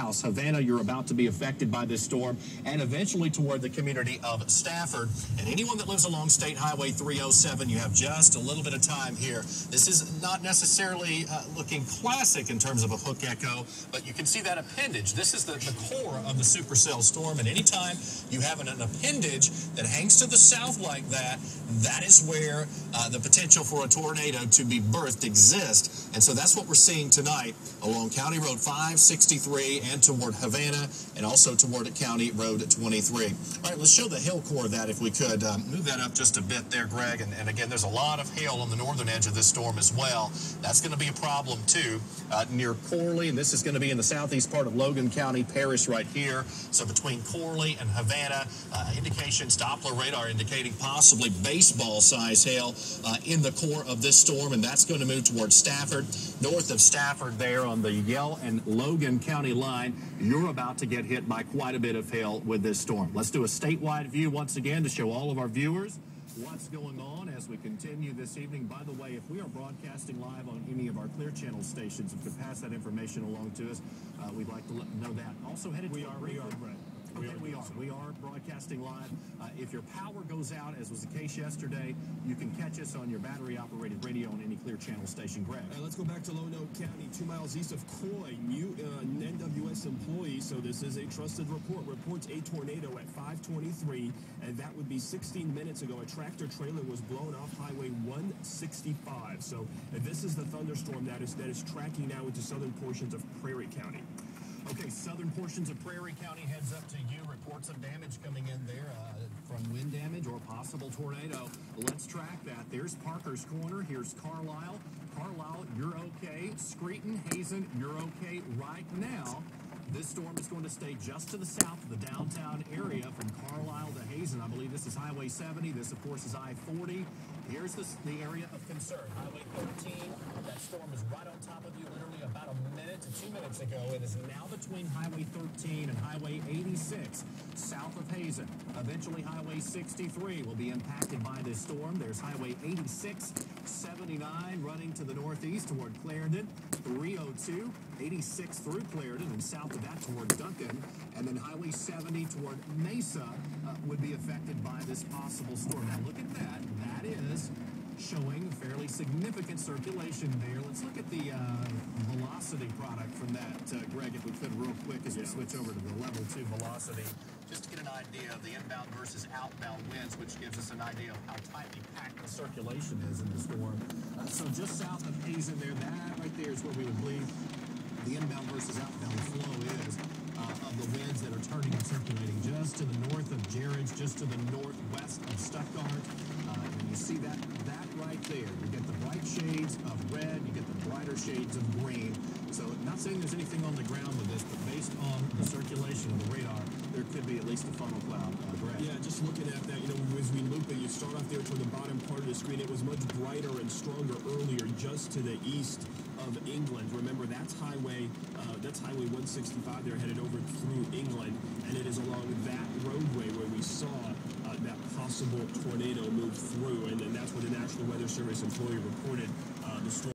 Taos, Havana, you're about to be affected by this storm, and eventually toward the community of Stafford. And anyone that lives along State Highway 307, you have just a little bit of time here. This is not necessarily looking classic in terms of a hook echo, but you can see that appendage. This is the core of the supercell storm, and anytime you have an appendage that hangs to the south like that, that is where the potential for a tornado to be birthed exists. And so that's what we're seeing tonight along County Road 563 and toward Havana, and also toward County Road 23. All right, let's show the hail core of that if we could. Move that up just a bit there, Greg. And again, there's a lot of hail on the northern edge of this storm as well. That's going to be a problem too near Corley, and this is going to be in the southeast part of Logan County Parish right here. So between Corley and Havana, indications, Doppler radar indicating possibly baseball-size hail in the core of this storm, and that's going to move towards Stafford. North of Stafford there on the Yell and Logan County line, you're about to get hit by quite a bit of hail with this storm. Let's do a statewide view once again to show all of our viewers what's going on as we continue this evening. By the way, if we are broadcasting live on any of our Clear Channel stations, if you could pass that information along to us, we'd like to know that. Also headed to Brett. Okay, we are broadcasting live. If your power goes out, as was the case yesterday, you can catch us on your battery-operated radio on any Clear Channel station. Greg. Let's go back to Lonoke County, 2 miles east of Croy. New NWS employee, so this is a trusted report, reports a tornado at 5:23, and that would be 16 minutes ago. A tractor trailer was blown off Highway 165. So this is the thunderstorm that is tracking now into southern portions of Prairie County. Okay, southern portions of Prairie County heads up to you. Reports of damage coming in there from wind damage or possible tornado. Let's track that. There's Parker's Corner. Here's Carlisle. Carlisle, you're okay. Screeton, Hazen, you're okay right now. This storm is going to stay just to the south of the downtown area from Carlisle to Hazen. I believe this is Highway 70. This, of course, is I-40. Here's the area of concern. Highway 13. That storm is right on top of you literally about a minute to 2 minutes ago. It is now between Highway 13 and Highway 86, south of Hazen. Eventually, Highway 63 will be impacted by this storm. There's Highway 86, 79 running to the northeast toward Clarendon, 302, 86 through Clarendon, and south of that toward Duncan. And then Highway 70 toward Mesa would be affected by this possible storm. Now, look at that. That is showing fairly significant circulation there. Let's look at the velocity product from that, Greg, if we could real quick as we switch over to the level 2 velocity, just to get an idea of the inbound versus outbound winds, which gives us an idea of how tightly packed the circulation is in the storm. So just south of Hazen there, that right there is where we would believe the inbound versus outbound flow is of the winds that are turning and circulating just to the north of Gerrits, just to the northwest of Stuttgart. And you see that right there. You get the bright shades of red, you get the brighter shades of green. So not saying there's anything on the ground with this, but based on the circulation of the radar, there could be at least a funnel cloud. Greg. Yeah, just looking at that, as we loop it, you start off there toward the bottom part of the screen. It was much brighter and stronger earlier just to the east of England. Remember, that's Highway 165. They're headed over through England, and it is along that roadway where we saw that possible tornado move through, and that's where the National Weather Service employee reported the storm.